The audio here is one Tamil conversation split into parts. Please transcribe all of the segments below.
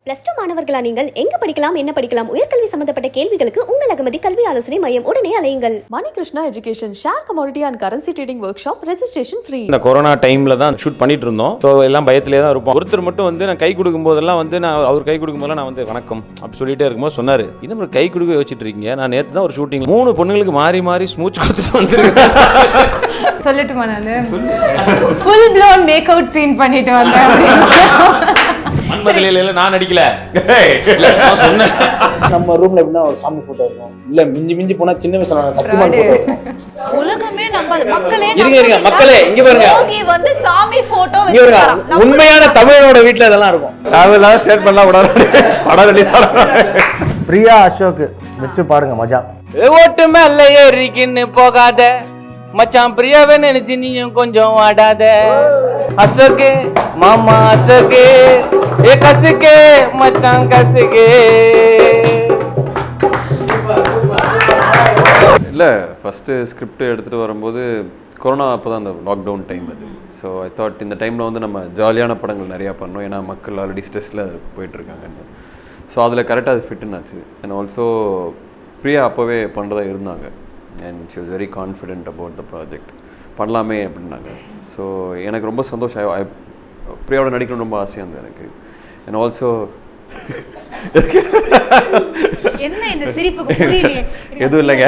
+2 மாணவர்களா நீங்கள் எங்க படிக்கலாம் என்ன படிக்கலாம் உயர்கல்வி சம்பந்தப்பட்ட கேள்விகளுக்கு உங்கள் அகமதி கல்வி ஆலோசனை மையம் உடனே அலையுங்கள். Mani Krishna education share commodity and currency trading workshop registration free. இந்த கொரோனா டைம்ல தான் ஷூட் பண்ணிட்டு இருந்தோம். ஸோ எல்லாம் பயத்திலே தான் இருப்போம். ஒருத்தர் மட்டும் வந்து நான் கை கொடுக்கும் போதெல்லாம் வந்து நான் அவர் கை கொடுக்கும் போதெல்லாம் நான் வந்து வணக்கம் அப்படி சொல்லிட்டே இருக்கும்போது சொன்னாரு, இன்னும் கை கொடுக்க வச்சுட்டு இருக்கீங்க. நான் நேற்று தான் ஒரு ஷூட்டிங் 3 பொண்ணுங்களுக்கு மாறி மாறி ஸ்மூச் கொடுத்துட்டு வந்துருக்கேன். சொல்லட்டுமா? நான் full blown make out scene பண்ணிட்டு வந்தேன். மன்மதில நான் நடிக்கல. சொன்னேன் நம்ம ரூம்ல எப்படின்னா ஒரு சாமி போட்டோ இருக்கும், இல்ல மிஞ்சி மிஞ்சி போனா சின்ன வயசுல சக்திமான் போட்டோ இருக்கும். உலகமே நம்ம மக்களே இருங்க மக்களே இங்க பாருங்க, யோகி வந்து சாமி போட்டோ வச்சிருக்காங்க. உண்மையான தமிழனோட வீட்ல இதெல்லாம் இருக்கும். அதெல்லாம் ஸ்டேட் பண்ணலாம் கூடாது. படம் ரிலீஸ் ஆகணும். பிரியா அசோக் வச்சு பாடுங்க மஜா. ஓட்டு மேல ஏறிக்கின்னு போகாத மச்சான், பிரியாவே நினைச்சு நீயும் கொஞ்சம் ஆடாத. அசோக்கு மாமா அசோக்கு ஏ கசுக்கு மச்சான் கசுக்கு. இல்லை, ஃபஸ்ட்டு ஸ்கிரிப்ட் எடுத்துகிட்டு வரும்போது கொரோனா அப்போ தான் அந்த லாக்டவுன் டைம் அது. ஸோ ஐ தாட் இந்த டைமில் வந்து நம்ம ஜாலியான படங்கள் நிறையா பண்ணோம், ஏன்னா மக்கள் ஆல்ரெடி ஸ்ட்ரெஸ்ஸில் போயிட்டுருக்காங்கன்னு. ஸோ அதில் கரெக்டாக அது ஃபிட்டுன்னு ஆச்சு. அண்ட் ஆல்சோ பிரியா அப்போவே பண்ணுறதா இருந்தாங்க. And she was very confident about the project. பண்ணலாமே அப்படின்னாங்க. ஸோ எனக்கு ரொம்ப சந்தோஷம். பிரியாவோட நடிக்கணும் ரொம்ப ஆசையாக இருந்தது எனக்கு. அண்ட் ஆல்சோ என்ன இந்த சிரிப்புக்கு புரியலையே. எதுவும் இல்லைங்க.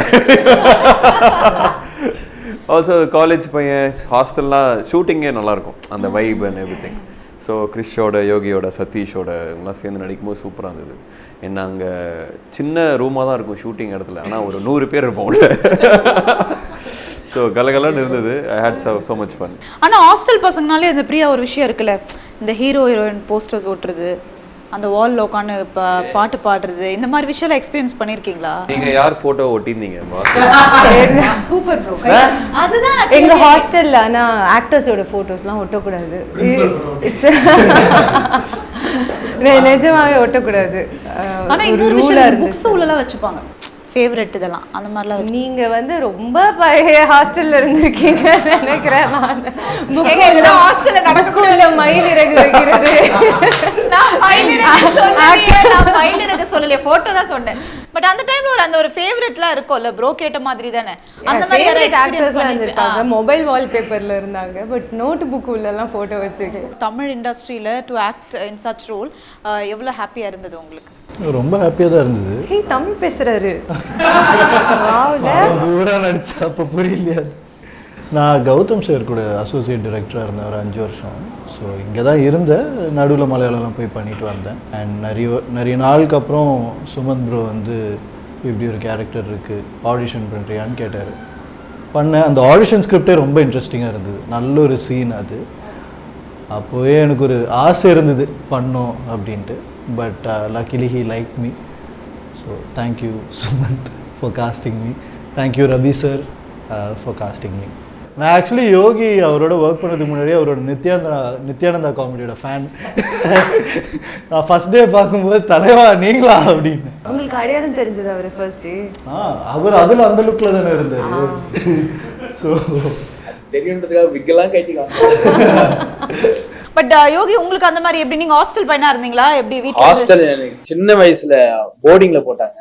ஆல்சோ காலேஜ் பையன், ஹாஸ்டல்லாம் ஷூட்டிங்கே நல்லாயிருக்கும், அந்த vibe and everything. So கிறிஷோட, யோகியோட, சதீஷோட இவங்களாம் சேர்ந்து நடிக்கும்போது சூப்பராக இருந்தது. என்ன அங்கே சின்ன ரூமாக தான் இருக்கும் ஷூட்டிங் இடத்துல, ஆனால் ஒரு 100 பேர் இருப்போம் உள்ள. ஸோ கலகலன்னு இருந்தது. ஐ ஹேட் so much fun. ஆனால் ஹாஸ்டல் பசங்கனாலே இந்த பிரியா ஒரு விஷயம் இருக்குல்ல, இந்த ஹீரோ ஹீரோயின் போஸ்டர்ஸ் ஓட்டுறது, அந்த வால்ல உட்காந்து பாட்டு பாடுறது, இந்த மாதிரி விஷயம் எக்ஸ்பீரியன்ஸ் பண்ணிருக்கீங்களா? நீங்க யார் போட்டோ ஒட்டிருந்தீங்க? Super bro. அதுதான் எங்க ஹாஸ்டல்ல ஆனா ஆக்டர்ஸோட போட்டோஸ்லாம் ஒட்டக்கூடாது. நிஜமாவே ஒட்டக்கூடாது. ஆனா இன்னொரு விஷயம், புக்ஸ் உள்ளலாம் வச்சுப்பாங்க ஃபேவரட் இதெல்லாம், அந்த மாதிரிலாம் வச்சு. நீங்க வந்து ரொம்ப பழைய ஹாஸ்டல்ல இருந்திருக்கீங்க நினைக்கிறேன். நான் ஹாஸ்டல்ல நடக்கக்கூட மயில் இறகு வைக்கிறது, நான் மயில் இறகு சொல்லலையே, போட்டோ தான் சொன்னேன். பட் அந்த டைம்ல அந்த ஒரு ஃபேவரட்லாம் இருக்கும்ல ப்ரோ, கேட்ட மாதிரி தானே அந்த மாதிரி எக்ஸ்பீரியன்ஸ் பண்ணிருப்பாங்க. மொபைல் வால்பேப்பர்ல இருந்தாங்க, பட் நோட் புக் உள்ளலாம் போட்டோ வச்சிருக்கேன். தமிழ் இண்டஸ்ட்ரியில to act in such role எவ்வளவு ஹாப்பியா இருந்தது உங்களுக்கு? ரொம்ப ஹாப்பியாக தான் இருந்தது. ஹே, தமிழ் பேசுறாரு. ஊராக நடிச்சா அப்போ புரியலையா? நான் கௌதம் சார் கூட அசோசியேட் டைரக்டராக இருந்தேன் ஒரு 5 வருஷம். ஸோ இங்கே தான் இருந்தேன், நடுவில் மலையாளம்லாம் போய் பண்ணிட்டு வந்தேன். அண்ட் நிறைய நாளுக்கு அப்புறம் சுமந்த் ப்ரோ வந்து இப்படி ஒரு கேரக்டர் இருக்குது, ஆடிஷன் பண்ணுறியான்னு கேட்டார். பண்ணேன். அந்த ஆடிஷன் ஸ்கிரிப்டே ரொம்ப இன்ட்ரெஸ்டிங்காக இருந்தது, நல்ல ஒரு சீன் அது. அப்போவே எனக்கு ஒரு ஆசை இருந்தது பண்ணோம் அப்படின்ட்டு. But luckily he liked me. So thank you Sumanth for casting me. Thank you Ravi sir for casting me. நான் ஆக்சுவலி யோகி அவரோட ஒர்க் பண்ணுறதுக்கு முன்னாடி அவரோட நித்யானந்தா காமெடியோட ஃபேன். நான் ஃபர்ஸ்ட் டே பார்க்கும்போது தலைவா நீங்களா அப்படின்னு. உங்களுக்கு அடையாளம் தெரிஞ்சது அவர் ஃபர்ஸ்ட் டே? அவர் அதில் அந்த லுக்கில் தானே இருந்தார். ஸோ தெரியுன்றதுக்காக விக்கெல்லாம் கைட்டிக்கலாம். பட் யோகி உங்களுக்கு அந்த மாதிரி எப்படி, நீங்க ஹாஸ்டல் பையனா இருந்தீங்களா? எப்படி வீட்ல? ஹாஸ்டல் எனக்கு சின்ன வயசுல போர்டிங்ல போட்டாங்க.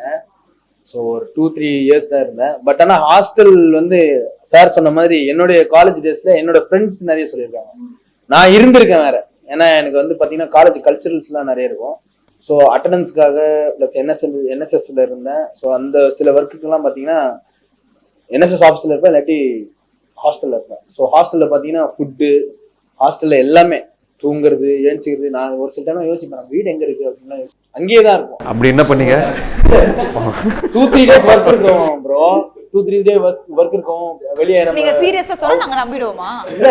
ஸோ ஒரு 2-3 இயர்ஸ் தான் இருந்தேன். பட் ஆனால் ஹாஸ்டல் வந்து சார் சொன்ன மாதிரி என்னுடைய காலேஜ் டேஸ்ல என்னோட ஃப்ரெண்ட்ஸ் நிறைய சொல்லியிருக்காங்க. நான் இருந்திருக்கேன் வேற, ஏன்னா எனக்கு வந்து பார்த்தீங்கன்னா காலேஜ் கல்ச்சுரல்ஸ்லாம் நிறைய இருக்கும். ஸோ அட்டண்டன்ஸ்க்காக ப்ளஸ் என்எஸ்எஸ்ல இருந்தேன். ஸோ அந்த சில ஒர்க்குக்கெல்லாம் பார்த்தீங்கன்னா என்எஸ்எஸ் ஆஃபீஸில் இருப்பேன், இல்லாட்டி ஹாஸ்டலில் இருப்பேன். ஸோ ஹாஸ்டலில் பார்த்தீங்கன்னா ஃபுட்டு, ஹாஸ்டலில் எல்லாமே, தூங்குறது, ஏஞ்சிக்கிறது. நான் ஒரு சில டைம் யோசிப்பேன் வீடு எங்க இருக்கு அப்படின்னா அங்கேயே தான் இருக்கும். அப்படி என்ன பண்ணீங்க? 2-3 டேஸ் ஒர்க் இருக்கும் ப்ரோ, 2-3 டே ஒர்க் இருக்கும். வெளியே நீங்க சீரியஸா சொன்னா நாங்க நம்பிடுவோமா? இல்ல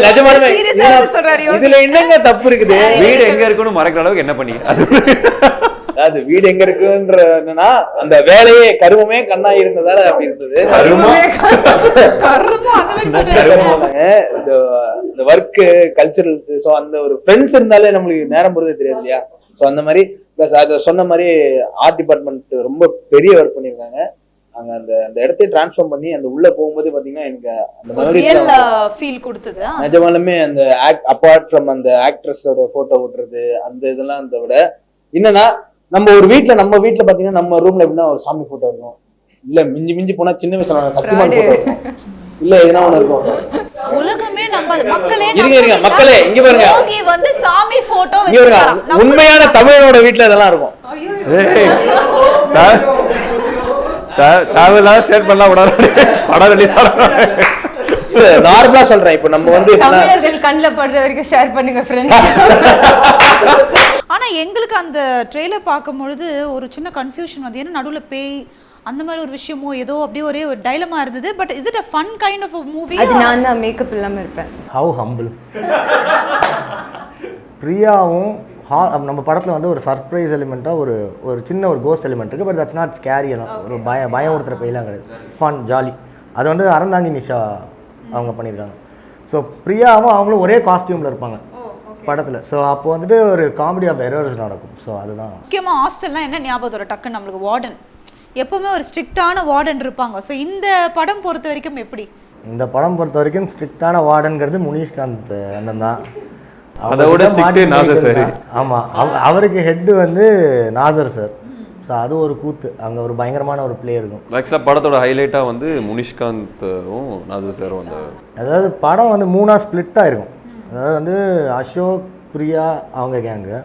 நிஜமாலுமே சீரியஸா சொல்றாரு யோகி. இதுல என்னங்க தப்பு இருக்குது? வீடு எங்க இருக்குன்னு மறக்கிற அளவுக்கு என்ன பண்ணீங்க? அதாவது வீடு எங்க இருக்குன்ற என்னன்னா, அந்த வேலையே கருமமே கண்ணா இருந்ததால அப்படி இருந்தது. இந்த ஒர்க்கு கல்ச்சுரல்ஸ், ஸோ அந்த ஒரு ஃப்ரெண்ட்ஸ் இருந்தாலே நம்மளுக்கு நேரம் போறதே தெரியாது இல்லையா? ஸோ அந்த மாதிரி பிளஸ் அதை சொன்ன மாதிரி ஆர்ட் டிபார்ட்மெண்ட் ரொம்ப பெரிய ஒர்க் பண்ணியிருக்காங்க. அங்க அந்த அந்த இடத்தையே டிரான்ஸ்ஃபார்ம் பண்ணி அந்த உள்ள போகும்போது பாத்தீங்கன்னா எனக்கு அந்த ரியல் ஃபீல் கொடுத்தது. நிஜமாலுமே அந்த அப்பார்ட் ஃப்ரம் அந்த ஆக்ட்ரஸோட போட்டோ ஓட்டுறது அந்த இதெல்லாம் அதை விட என்னன்னா நம்ம வீட்டுல பாத்தீங்கன்னா நம்ம ரூம்ல எப்படின்னா ஒரு சாமி போட்டோ இருக்கும், இல்ல மிஞ்சி மிஞ்சி போனா சின்ன வயசுல சக்திமான் போட்டோ இருக்கும், இல்ல எதுனா ஒண்ணு இருக்கும். உலகமே நம்ம மக்களே மக்களே இங்க பாருங்க, யோகி வந்து சாமி போட்டோ இங்க பாருங்க, உண்மையான தமிழனோட வீட்டுல இதெல்லாம் இருக்கும். தேவையில்லாத ஸ்டேட் பண்ணலாம் படம் ரிலீஸ் நார்மலா சொல்றேன். இப்ப நம்ம வந்து தமிழர்கள் கண்ணில் படுற வரைக்கும் ஷேர் பண்ணுங்க ஃப்ரெண்ட்ஸ். ஆனா எங்களுக்கு அந்த ட்ரெய்லர் பார்க்கும் பொழுது ஒரு சின்ன கன்ஃபியூஷன் வந்து, ஏன்னா நடுவுல பேய் அந்த மாதிரி ஒரு விஷயமோ ஏதோ அப்படியே ஒரே ஒரு டைலமா இருந்தது. But is it a fun kind of a movie? அது நான் தான் மேக்கப் இல்லாம இருப்பேன். Have humble. பிரியாவும் நம்ம படத்தில் வந்து ஒரு சர்ப்ரைஸ் எலிமெண்ட்டாக ஒரு சின்ன ஒரு கோஸ்ட் எலிமெண்ட் இருக்குது. பட் தட்ஸ் நாட் ஸ்கேரி எல்லாம், ஒரு பயம் ஒருத்தர பெயிலாம் கிடையாது. Fun jolly. அது வந்து அறந்தாங்கி நிஷா அவங்க பண்ணியிருக்காங்க. ஸோ பிரியாவும் அவங்களும் ஒரே காஸ்டியூமில் இருப்பாங்க படத்தில். ஸோ அப்போ வந்துட்டு ஒரு காமெடி ஆஃப் எரர்ஸ் நடக்கும். ஸோ அதுதான் முக்கியமாக ஹாஸ்டல்லாம் என்ன ஞாபகம் வரும் டக்குன்னு நம்மளுக்கு? வார்டன் எப்போவுமே ஒரு ஸ்ட்ரிக்டான வார்டன் இருப்பாங்க. ஸோ இந்த படம் பொறுத்த வரைக்கும் எப்படி? இந்த படம் பொறுத்த வரைக்கும் ஸ்ட்ரிக்டான வார்டன்கிறது முனிஷ்காந்த் அண்ணன் தான். அதோட ஸ்ட்ரிக்ட் நாசர் சார். ஆமாம், அவருக்கு ஹெட்டு வந்து நாசர் சார். ஸோ அது ஒரு கூத்து, அங்கே ஒரு பயங்கரமான ஒரு பிளே இருக்கும். ஆக்சுவலாக படத்தோட ஹைலைட்டாக வந்து முனிஷ்காந்தும் நாசர் சாரும் அந்த, அதாவது படம் வந்து 3ஆக ஸ்ப்ளிட்டாக இருக்கும். அதாவது வந்து அசோக், பிரியா அவங்க கேங்கு,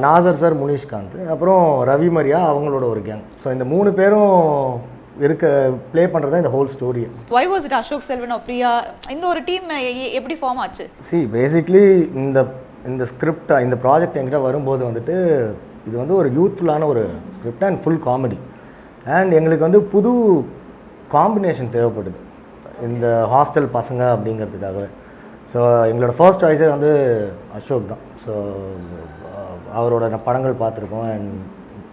நாசர் சார், முனிஷ்காந்த், அப்புறம் ரவி மரியா அவங்களோட ஒரு கேங். ஸோ இந்த 3 பேரும் ப்ளே பண்ணுறது தான் இந்த whole story. Why was it Ashok Selvan Priya இந்த ஒரு டீம் எப்படி ஃபார்ம் ஆச்சு? பேசிக்லி இந்த ஸ்கிரிப்ட் இந்த ப்ராஜெக்ட் என்கிட்ட வரும்போது வந்துட்டு இது வந்து ஒரு யூத்ஃபுல்லான ஒரு script and full comedy. And எங்களுக்கு வந்து புது காம்பினேஷன் தேவைப்படுது இந்த ஹாஸ்டல் பசங்க அப்படிங்கிறதுக்காகவே. ஸோ எங்களோட ஃபர்ஸ்ட் சாய்ஸே வந்து அசோக் தான். ஸோ அவரோட படங்கள் பார்த்துருக்கோம். அண்ட்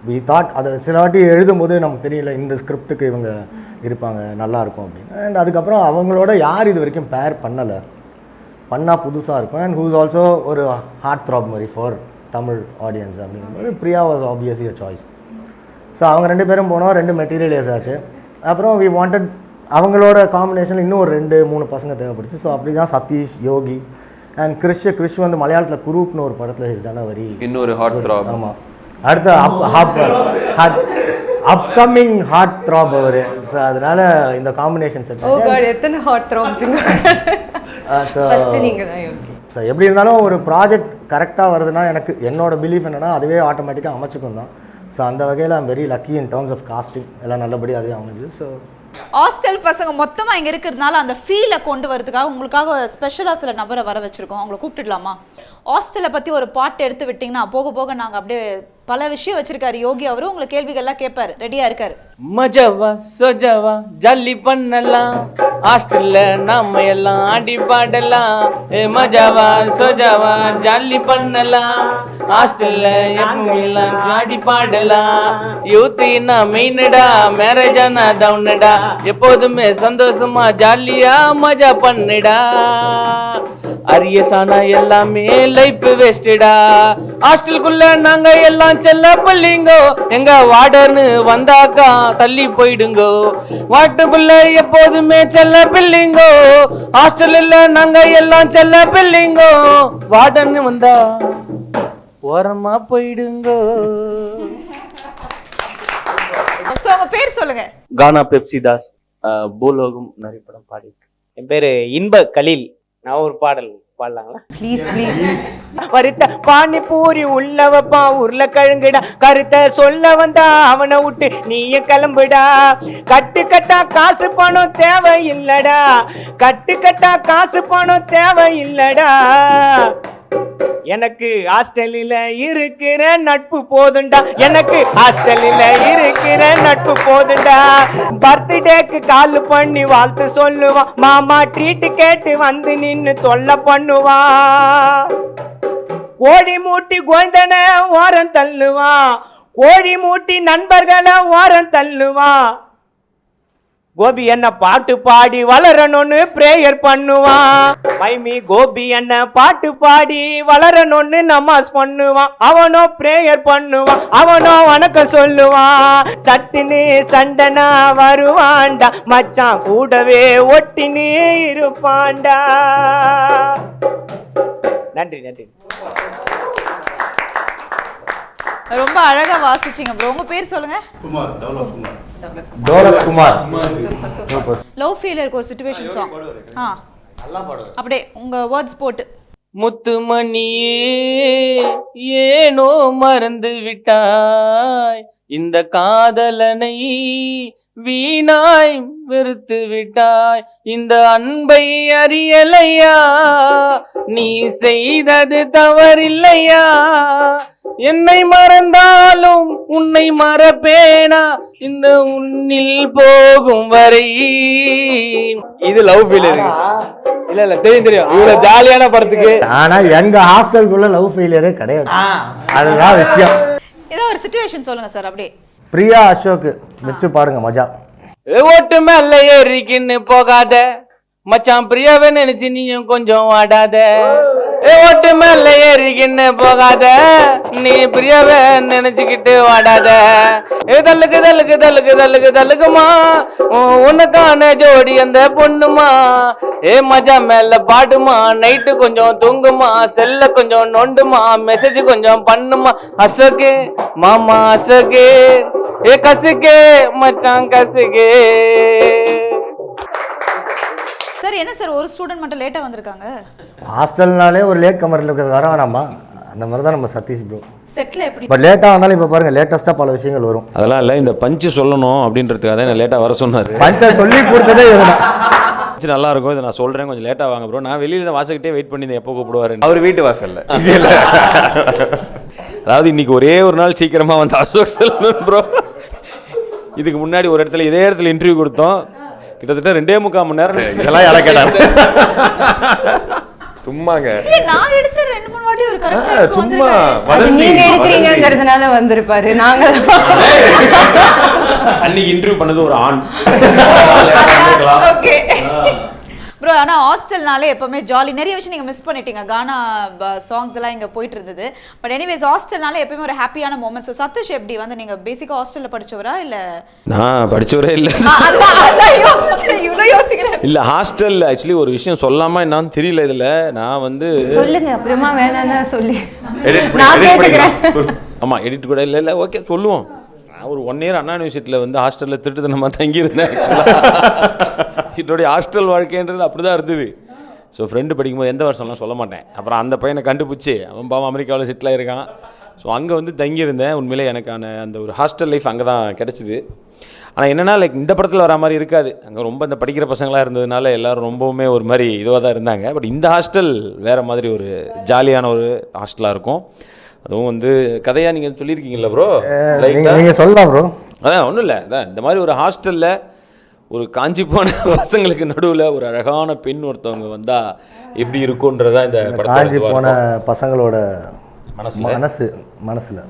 வி தாட் அதை சில வாட்டி எழுதும்போது நமக்கு தெரியல இந்த ஸ்கிரிப்டுக்கு இவங்க இருப்பாங்க, நல்லாயிருக்கும் அப்படின்னு. அண்ட் அதுக்கப்புறம் அவங்களோட யார் இது வரைக்கும் பேர் பண்ணால் புதுசாக இருக்கும். அண்ட் ஹூஸ் ஆல்சோ ஒரு ஹார்ட் த்ராப் மாதிரி ஃபார் தமிழ் ஆடியன்ஸ் அப்படிங்கும்போது Priya was obviously a choice. So அவங்க 2 பேரும் போனோம், 2 மெட்டீரியல் ஆச்சு. அப்புறம் வி வாண்டட் அவங்களோட காம்பினேஷனில் இன்னும் ஒரு 2-3 பசங்க தேவைப்படுச்சு. ஸோ அப்படி தான் சதீஷ், யோகி அண்ட் கிறிஷ் வந்து மலையாளத்தில் குரூப்னு ஒரு படத்தில் ஹிஸ் டன் வரி இன்னொரு ஹார்ட் த்ராப். ஆமாம், அடுத்த அப்கமிங் ஹார்ட் த்ராப் அவர். ஸோ அதனால இந்த காம்பினேஷன் செட். ஓ காட், எத்தனை ஹார்ட் த்ராப்ஸுங்க. ஃபர்ஸ்ட் நீங்க தான் யோகி. ஸோ எப்படி இருந்தாலும் ஒரு ப்ராஜெக்ட் கரெக்டாக வருதுன்னா எனக்கு என்னோட பிலீஃப் என்னென்னா அதுவே ஆட்டோமேட்டிக்காக அமைச்சுக்கும் தான். ஸோ அந்த வகையில் I'm very lucky in terms of casting எல்லாம் நல்லபடி அதுவே அமைஞ்சுது. ஸோ ஹாஸ்டல் பசங்க மொத்தமாக இங்கே இருக்கிறதுனால அந்த ஃபீலை கொண்டு வரதுக்காக உங்களுக்காக ஸ்பெஷலாக சில நபரை வர வச்சுருக்கோம். அவங்கள கூப்பிட்டுடலாமா? ஹாஸ்டலை பற்றி ஒரு பாட்டு எடுத்து விட்டிங்கன்னா போக போக நாங்கள் அப்படியே பல விஷயம் வச்சிருக்காரு யோகி அவரும். உங்களை கேள்விகள்லாம் கேட்பாரு, ரெடியா இருக்காரு. மஜாவா சொஜாவா ஜாலி பண்ணலாம், ஹாஸ்டல்ல நாம எல்லாம் ஆடி பாடலாம். மஜாவா சொஜாவா ஜாலி பண்ணலாம், ஹாஸ்டல்ல எல்லாம் ஆடி பாடலாம். யூத் என்ன மெயினடா, மேரேஜ் ஆனா டவுனடா, எப்போதுமே சந்தோஷமா ஜாலியா மஜா பண்ணுடா. அரியசானா எல்லாமே லைஃப் வேஸ்டடா, ஹாஸ்டலுக்குள்ள நாங்க எல்லாம் செல்ல பிள்ளைங்கோ, எங்க வார்டர்னு வந்தாக்கா தள்ளி போயிடுங்கோ. வாட்டுக்குள்ள எப்போதுமே செல்ல பிள்ளைங்கோ, ஹாஸ்டல்ல நாங்க எல்லாம் செல்ல பிள்ளைங்கோ, வார்டர்னு வந்தா ஓரமா போயிடுங்கோ. உங்க பேர் சொல்லுங்க. கானா பெப்சிதாஸ், பூலோகம் நிறைய படம் பாடி. என் பேரு இன்ப கலீல். நான் ஒரு பாடல் பாடலாங்களா? Please please. வருத்த பானிபூரி உள்ள வைப்பா, உருளைக்கிழங்குடா, கருத்தை சொல்ல வந்தா அவனை விட்டு நீயும் கிளம்புடா. கட்டு கட்டா காசு பணம் தேவையில்லடா, கட்டு கட்டா காசு பணம் தேவையில்லடா, எனக்கு ஹாஸ்டலில் இருக்கிற நட்பு போதுண்டா, எனக்கு ஹாஸ்டலில் இருக்கிற நட்பு போதுண்டா. பர்த்டேக்கு கால் பண்ணி வாழ்த்து சொல்லுவான், மாமா ட்ரீட் கேட்டு வந்து நின்று தொல்லை பண்ணுவான். கோழி மூட்டி கோய்ந்தன ஓரம் தள்ளுவான், கோழி மூட்டி நண்பர்களை ஓரம் தள்ளுவான். கோபி என்ன பாட்டு பாடி வளரணும்னு பிரேயர் பண்ணுவான். மைமி கோபி என்ன பாட்டு பாடி வளரணும்னு நமாஸ் பண்ணுவான். அவனோ பிரேயர் பண்ணுவான், அவனோ வணக்கம் சொல்லுவான். சட்டுன்னு சண்டனா வருவான்டா, மச்சான் கூடவே ஒட்டினே இருப்பான்டா. நன்றி நன்றி. ரொம்ப அழகா வாசிச்சீங்க ப்ரோ. உங்க பேர் சொல்லுங்க. லவ் ஃபெயிலியருக்கு ஒரு சிச்சுவேஷன் சாங். அப்படியே உங்க வேர்ட்ஸ் போட்டு. முத்துமணியே ஏனோ மறந்து விட்டாய், இந்த காதலனை வீணாய் வெறுத்து விட்டாய், இந்த அன்பை அறியலையா, நீ செய்தது தவறில்லையா, என்னை மறந்தாலும் உன்னை மறப்பேனா இந்த உன்னில் போகும் வரை. இது லவ் ஃபெயிலியர் இல்ல தெரியும் இவ்வளவு ஜாலியான படத்துக்கு. ஆனா எங்க ஹாஸ்டலுக்குள்ள லவ் ஃபெயிலியரே கிடையாது, அதுதான் விஷயம். ஏதோ ஒரு சிச்சுவேஷன் சொல்லுங்க சார். அப்படியே பிரியா அசோக் வச்சு பாடுங்க, மஜா. ஓட்டு மேல ஏறிக்கின்னு போகாத மச்சான், பிரியாவே நினைச்சு நீயும் கொஞ்சம் ஆடாத. ஓட்டு மேல ஏறிக்கின்னு போகாத, நீ பிரியாவே நினைச்சுக்கிட்டு வாடாத. தள்ளுக்கு தள்ளுக்கு தள்ளுக்கு தள்ளுக்கு தள்ளுக்குமா, உனக்கான ஜோடி அந்த பொண்ணுமா. மஜா மேல பாடுமா, நைட்டு கொஞ்சம் தூங்குமா, செல்ல கொஞ்சம் நோண்டுமா, மெசேஜ் கொஞ்சம் பண்ணுமா. அசோகே மாமா அசோகே, கசுகே மச்சான் கசுகே. சார் என்ன சார் ஒரு ஸ்டூடெண்ட் மட்டும் லேட்டா வந்திருக்காங்க? ஹாஸ்டல்னாலே ஒரு லேட் கமரில் வர வேணாமா, அந்த மாதிரி தான் நம்ம சதீஷ் ப்ரோ. செட்ல எப்படி பட் லேட்டாக வந்தாலும் இப்போ பாருங்க லேட்டஸ்ட்டாக பல விஷயங்கள் வரும். அதெல்லாம் இல்லை, இந்த பஞ்சு சொல்லணும் அப்படின்றதுக்காக தான் என்ன லேட்டாக வர சொன்னார். பஞ்சை சொல்லி கொடுத்ததே இதுதான். பஞ்சு நல்லா இருக்கும், இதை நான் சொல்கிறேன், கொஞ்சம் லேட்டாக வாங்க ப்ரோ. நான் வெளியில் வாசக்கிட்டே வெயிட் பண்ணி எப்போ கூப்பிடுவாரு. அவர் வீட்டு வாசல்ல. அதாவது இன்னைக்கு ஒரே ஒரு நாள் சீக்கிரமாக வந்து அசோக் சொல்லணும் ப்ரோ. இதுக்கு முன்னாடி ஒரு இடத்துல இதே இடத்துல இன்டர்வியூ கொடுத்தோம், கிட்டத்தட்ட 2.25 மணி நேரம். இதெல்லாம் யாரை கேட்டாங்க? சும்மாங்க நான் எடுத்து 2-3 வாட்டி ஒரு கரெக்ட்டா சும்மா நீங்க எடுக்கிறீங்கங்கிறதுனால வந்திருப்பாரு. நாங்க அன்னைக்கு இன்டர்வியூ பண்ணது ஒரு ஆண். Okay bro. ஆனா ஹாஸ்டல்னாலே எப்பவுமே ஜாலி, நிறைய விஷயம் நீங்க மிஸ் பண்ணிட்டீங்க. கானா சாங்ஸ் எல்லாம் இங்க போயிட்டு இருந்தது. பட் எனிவேஸ் ஹாஸ்டல்னாலே எப்பவுமே ஒரு ஹாப்பியான மூமெண்ட். ஸோ சதீஷ் எப்படி வந்து நீங்க பேசிக்கா ஹாஸ்டல்ல படிச்சவரா இல்ல? நான் படிச்சவரே இல்லை. இல்ல ஹாஸ்டல் ஆக்சுவலி ஒரு விஷயம் சொல்லாம என்னன்னு தெரியல. இதுல நான் வந்து சொல்லுங்க, அப்புறமா வேணாம்னா சொல்லி நான் கேட்டுக்கிறேன். ஆமா எடிட் கூட இல்லை ஓகே சொல்லுவோம். நான் ஒரு 1 இயர் அண்ணா யூனிவர்சிட்டியில் வந்து ஹாஸ்டலில் திருட்டுத்தனமாக தங்கியிருந்தேன். என்னுடைய ஹாஸ்டல் வாழ்க்கைன்றது அப்படி தான் இருந்தது. ஸோ ஃப்ரெண்டு படிக்கும்போது எந்த வருஷம்லாம் சொல்ல மாட்டேன். அப்புறம் அந்த பையனை கண்டுபிடிச்சி அவன் பாவம் அமெரிக்காவில் செட்டில் ஆகிருக்கான். ஸோ அங்கே வந்து தங்கியிருந்தேன். உண்மையிலே எனக்கான அந்த ஒரு ஹாஸ்டல் லைஃப் அங்கே தான் கிடச்சிது. ஆனால் என்னென்னா லைக் இந்த படத்தில் வர மாதிரி இருக்காது. அங்கே ரொம்ப இந்த படிக்கிற பசங்களாக இருந்ததுனால எல்லோரும் ரொம்பவுமே ஒரு மாதிரி இதுவாக தான் இருந்தாங்க. பட் இந்த ஹாஸ்டல் வேறு மாதிரி ஒரு ஜாலியான ஒரு ஹாஸ்டலாக இருக்கும். அதுவும் வந்து கதையாக நீங்கள் சொல்லியிருக்கீங்களா ப்ரோ? நீங்கள் சொல்லலாம் ப்ரோ. அதான் ஒன்றும் இல்லை, அதான் இந்த மாதிரி ஒரு ஹாஸ்டலில் ஒரு காஞ்சி போன பசங்களுக்கு நடுவில் ஒரு அழகான பெண் ஒருத்தவங்க வந்தால் எப்படி இருக்குன்றதா இந்த காஞ்சி போன பசங்களோட மனசில்.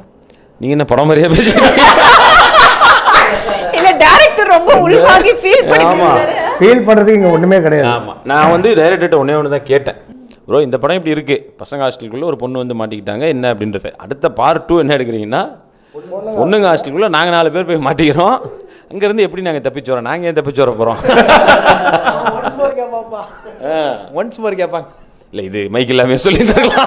நீங்கள் என்ன படம் மாதிரியே பேசுறீங்க? இல்ல டைரக்டர் ரொம்ப உள்வாங்கி ஃபீல் பண்ணுறதுக்கு இங்கே ஒன்றுமே கிடையாது. ஆமாம், நான் வந்து டைரக்டர்கிட்ட ஒன்று தான் கேட்டேன், ப்ரோ இந்த படம் இப்படி இருக்குது, பசங்க ஹாஸ்டலுக்குள்ளே ஒரு பொண்ணு வந்து மாட்டிக்கிட்டாங்க என்ன அப்படின்றது. அடுத்த பார்ட் 2 என்ன எடுக்கிறீங்கன்னா, பொண்ணுங்க ஹாஸ்டலுக்குள்ளே நாங்கள் 4 பேர் போய் மாட்டிக்கிறோம், அங்கேருந்து எப்படி நாங்கள் தப்பிச்சு வரோம், நாங்கள் ஏன் தப்பிச்சு வர போகிறோம். ஒன்ஸ் மோர் கேட்பாங்க. இல்லை இது மைக் இல்லாமல் சொல்லியிருந்தாங்களா?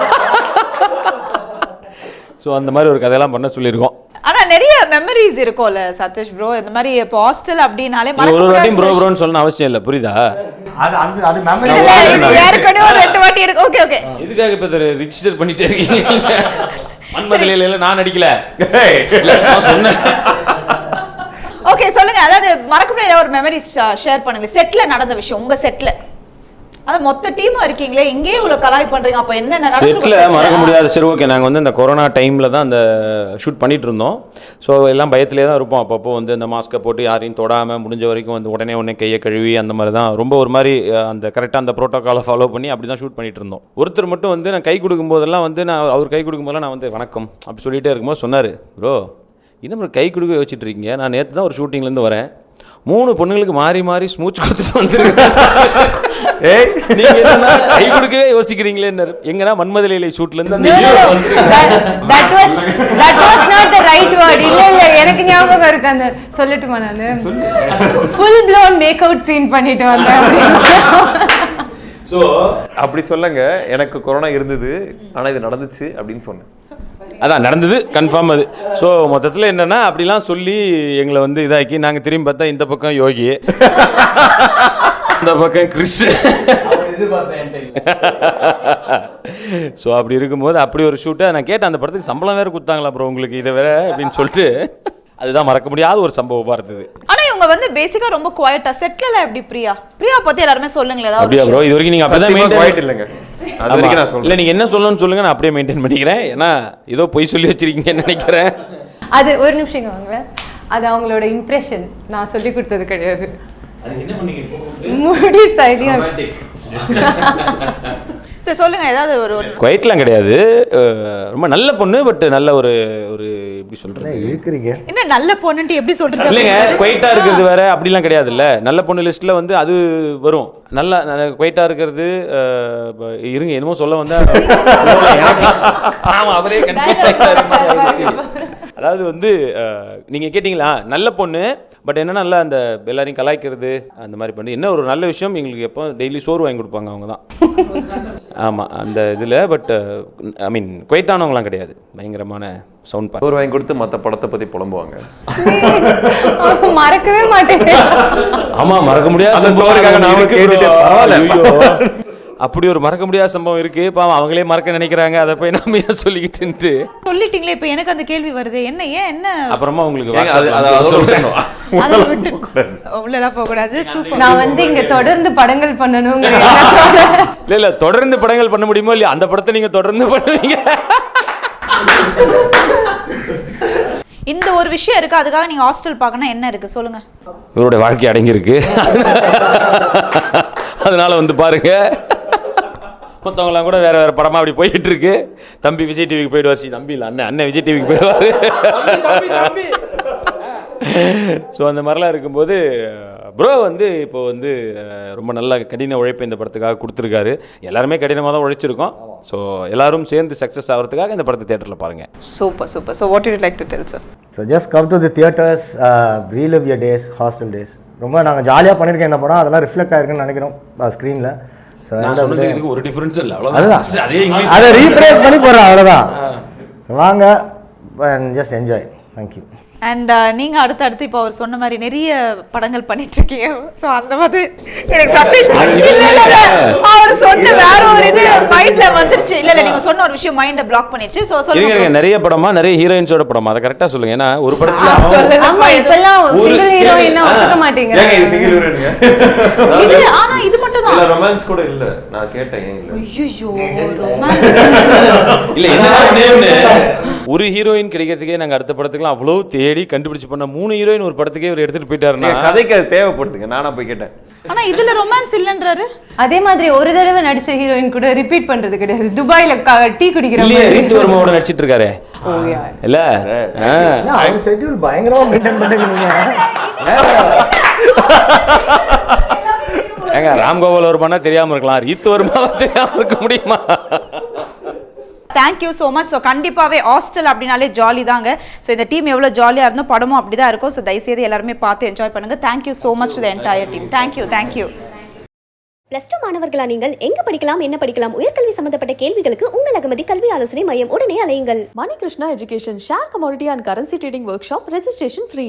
ஸோ அந்த மாதிரி ஒரு கதையெல்லாம் பண்ண சொல்லியிருக்கோம். ஆனா நிறைய மெமரிஸ் இருக்கும்ல சதீஷ் ப்ரோ, இந்த மாதிரி இப்போ ஹாஸ்டல் அப்படினாலே ஒரு வாட்டி ப்ரோ ப்ரோன்னு சொல்லணும் அவசியம் இல்லை, புரியுதா? அது மெமரி ஏற்கனவே ஒரு 2 வாட்டி இருக்கு. ஓகே ஓகே, இதுக்காக இப்போ ரிஜிஸ்டர் பண்ணிட்டே இருக்கீங்க. மன்மதலையில நான் நடிக்கல சொன்னேன். ஓகே சொல்லுங்க, அதாவது மறக்க முடியாத ஒரு மெமரிஸ் ஷேர் பண்ணுங்க. செட்ல நடந்த விஷயம், உங்க செட்ல அது மொத்த டீமும் இருக்கீங்களே, இங்கே இவ்வளோ கலாய் பண்ணுறீங்க, அப்போ என்ன நடக்குது? செட்டில் மறக்க முடியாது. சரி ஓகே, நாங்கள் வந்து இந்த கொரோனா டைமில் தான் அந்த ஷூட் பண்ணிகிட்டு இருந்தோம். ஸோ எல்லாம் பயத்திலே தான் இருப்போம். அப்பப்போ வந்து இந்த மாஸ்க்கை போட்டு யாரையும் தொடாமல் முடிஞ்ச வரைக்கும் வந்து உடனே கையை கழுவி அந்த மாதிரி தான் ரொம்ப ஒரு மாதிரி அந்த கரெக்டாக அந்த ப்ரோட்டோக்காலை ஃபாலோ பண்ணி அப்படி தான் ஷூட் பண்ணிகிட்டு இருந்தோம். ஒருத்தர் மட்டும் வந்து நான் கை கொடுக்கும்போதெல்லாம் வந்து அவர் கை கொடுக்கும்போதெல்லாம் நான் வந்து வணக்கம் அப்படி சொல்லிகிட்டே இருக்கும்போது சொன்னார், ப்ரோ இன்னும் கை கொடுக்க யோசிச்சுட்டு இருக்கீங்க, நான் நேற்று தான் ஒரு ஷூட்டிங்லேருந்து வரேன், 3 பொண்ணுங்களுக்கு மாறி மாறி ஸ்மூச் கொடுத்துட்டு வந்துருக்கேன். ஏய் நீங்க என்ன கை கொடுக்கவே யோசிக்கிறீங்களே? எங்கன்னா மன்மதலையில ஷூட்ல இருந்து that was not the right word. இல்ல எனக்கு ஞாபகம் இருக்கு. அந்த சொல்லட்டுமா நானு full blown make out scene பண்ணிட்டு வந்தேன். ஸோ அப்படி சொல்லுங்க, எனக்கு கொரோனா இருந்தது ஆனா இது நடந்துச்சு அப்படின்னு சொன்னேன். அதான் நடந்தது கன்ஃபார்ம் அது. ஸோ மொத்தத்தில் என்னன்னா அப்படிலாம் சொல்லி எங்களை வந்து இதாக்கி நாங்கள் திரும்பி பார்த்தா இந்த பக்கம் யோகி, இந்த பக்கம் கிறிஸ். ஸோ அப்படி இருக்கும்போது அப்படி ஒரு ஷூட்டை நான் கேட்டேன். அந்த படத்துக்கு சம்பளம் வேறு கொடுத்தாங்களா அப்புறம் உங்களுக்கு இதை வேற அப்படின்னு சொல்லிட்டு அதுதான் மறக்க முடியாத ஒரு சம்பவமாக இருந்தது. ஆனா இவங்க வந்து பேசிக்கா ரொம்ப குவைட்டா செட்டில் எப்படி பிரியா பத்தி எல்லாருமே சொல்லுங்களேன். அப்படியா ப்ரோ? இது வரைக்கும் நீங்க அப்படிதான் மெயின்டைன் இல்லைங்க. அது வரைக்கும் நான் சொல்றேன். இல்லை நீங்கள் என்ன சொல்லணும்னு சொல்லுங்க, நான் அப்படியே மெயின்டைன் பண்ணிக்கிறேன். ஏன்னா ஏதோ பொய் சொல்லி வச்சிருக்கீங்கன்னு நினைக்கிறேன். அது ஒரு நிமிஷம் வாங்க. அது அவங்களோட இம்ப்ரெஷன், நான் சொல்லி கொடுத்தது கிடையாது. முடி சரியா சரி சொல்லுங்க, ஏதாவது ஒரு குவைட்லாம் கிடையாது. ரொம்ப நல்ல பொண்ணு. பட் நல்ல ஒரு ஒரு எப்படி சொல்றது, இருக்கிறீங்க என்ன நல்ல பொண்ணுன்ட்டு எப்படி சொல்றது? இல்லைங்க, குவைட்டா இருக்கிறது வேற அப்படிலாம் கிடையாது. இல்ல நல்ல பொண்ணு லிஸ்ட்ல வந்து அது வரும். நல்ல குவைட்டா இருக்கிறது இருங்க, என்னமோ சொல்ல வந்தா அவரே கன்ஃபியூஸ் ஆயிட்டாரு. அதாவது வந்து நீங்க கேட்டீங்களா நல்ல பொண்ணு, பட் என்னன்னா நல்லா அந்த எல்லாரையும் கலாய்க்கிறது அந்த மாதிரி பண்ணி. என்ன ஒரு நல்ல விஷயம், எங்களுக்கு எப்போ டெய்லி சோறு வாங்கி கொடுப்பாங்க அவங்க தான். ஆமாம் அந்த இதில். பட் ஐ மீன் குவைட்டானவங்களாம் கிடையாது. பயங்கரமான சவுண்ட் பார்த்து சோறு வாங்கி கொடுத்து மற்ற படத்தை பற்றி புலம்புவாங்க. மறக்கவே மாட்டேன். ஆமாம் மறக்க முடியாத அப்படி ஒரு மறக்க முடியாத சம்பவம் இருக்கு. பாவம் அவங்களே மறக்க நினைக்கிறாங்க. அதை போய் நம்ம ஏன் சொல்லிக்கிட்டு சொல்லிட்டீங்களே. இப்போ எனக்கு அந்த கேள்வி வருது, என்ன அப்புறமா உங்களுக்கு உள்ளலாம் போக கூடாது. சூப்பர். நான் வந்து இங்க தொடர்ந்து படங்கள் பண்ணணுங்கிற இல்ல தொடர்ந்து படங்கள் பண்ண முடியுமோ இல்லையா? அந்த படத்தை நீங்க தொடர்ந்து பண்ணுவீங்க. இந்த ஒரு விஷயம் இருக்கு, அதுக்காக நீங்க ஹாஸ்டல் பார்க்கணும் என்ன இருக்கு சொல்லுங்க. இவருடைய வாழ்க்கை அடங்கி இருக்கு, அதனால வந்து பாருங்க. மற்றவங்களாம் கூட வேற வேற படமா அப்படி போயிட்டு இருக்கு. தம்பி விஜய் டிவிக்கு போயிடுவார். தம்பி இல்லை அண்ணன் விஜய் டிவிக்கு போயிடுவாரு. ஸோ அந்த மாதிரிலாம் இருக்கும்போது ப்ரோ வந்து இப்போ வந்து ரொம்ப நல்ல கடின உழைப்பு இந்த படத்துக்காக கொடுத்துருக்காரு. எல்லாருமே கடினமாக தான் உழைச்சிருக்கோம். ஸோ எல்லாரும் சேர்ந்து சக்ஸஸ் ஆகிறதுக்காக இந்த படத்தை தியேட்டரில் பாருங்கள். Super super. So what you like to tell sir? So just come to the theatres, relive your days, hostel days. ரொம்ப நாங்கள் ஜாலியாக பண்ணியிருக்கேன் இந்த படம். அதெல்லாம் ரிஃப்ளெக்ட் ஆகிருக்குன்னு நினைக்கிறோம் ஸ்க்ரீனில். ஸோ ஒரு டிஃபரன்ஸ் இல்லை, அதுதான் அதை ரீஃப்ரேஸ் பண்ணி போடுறேன், அவ்வளோதான். வாங்க ஜஸ்ட் என்ஜாய். தேங்க்யூ. அண்ட் நீங்கள் அடுத்தடுத்து இப்போ அவர் சொன்ன மாதிரி நிறைய படங்கள் பண்ணிட்டு இருக்கீங்க. ஸோ அந்த மாதிரி எனக்கு சந்தோஷம். அவர் சொன்ன வேற ஒரு இது மைண்ட்ல வந்துருச்சு. இல்ல நீங்க சொன்ன ஒரு விஷயம் மைண்ட பிளாக் பண்ணிருச்சு. ஸோ சொல்லுங்க, நிறைய படமா நிறைய ஹீரோயின்ஸோட படமா அதை கரெக்டாக சொல்லுங்க. ஏன்னா ஒரு படத்துல ஆமா இப்பெல்லாம் சிங்கிள் ஹீரோயினா ஒத்துக்க மாட்டீங்க. இது ஆனா இது மட்டும் தான் ரொமான்ஸ் கூட இல்ல. நான் கேட்டேன் இல்ல. ஐயோ ரொமான்ஸ் இல்ல. என்ன ஒரு ஹீரோயின் கிடைக்கிறதுக்கே நாங்க அடுத்த படத்துக்குலாம் அவ்வளவு தேடி கண்டுபிடிச்சு பண்ண 3 ஹீரோயின் ஒரு படத்துக்கே இவர் எடுத்துட்டு போயிட்டாருன்னா கதைக்கு அது தேவைப்படுதுங்க. நானா போய் கேட்டேன். ஆனா இதுல ரொமான்ஸ் இல்லன்றாரு. அதே மாதிரி ஒரு தடவை நடிச்ச ஹீரோயின் கூட ரிப்பீட் பண்றது கிடையாது. துபாயில டீ குடிக்கிற மாதிரி ரீத்து வர்மாவோட நடிச்சிட்டு இருக்காரு இல்ல. அவர் ஷெட்யூல் பயங்கரமா மெயின்டைன் பண்ணுங்க நீங்க. ஏங்க ராம்கோபால் வர்மானா தெரியாம இருக்கலாம், ரீத்து வர்மாவா தெரியாம இருக்க முடியுமா? Thank you so much. ஸோ கண்டிப்பாகவே ஹாஸ்டல் அப்படின்னாலே ஜாலி தாங்க. ஸோ இந்த டீம் எவ்வளோ ஜாலியாக இருந்தோம், படமும் அப்படி தான் இருக்கும். ஸோ தயவுசெய்து எல்லாருமே பார்த்து என்ஜாய் பண்ணுங்கள். Thank you so much to the entire team. Thank you. +2 மாணவர்களா நீங்கள் எங்க படிக்கலாம், என்ன படிக்கலாம், உயர்கல்வி சம்பந்தப்பட்ட கேள்விகளுக்கு உங்கள் அகமதி கல்வி ஆலோசனை மையம் உடனே அலையுங்கள். Mani Krishna education share commodity and currency trading workshop. Registration free.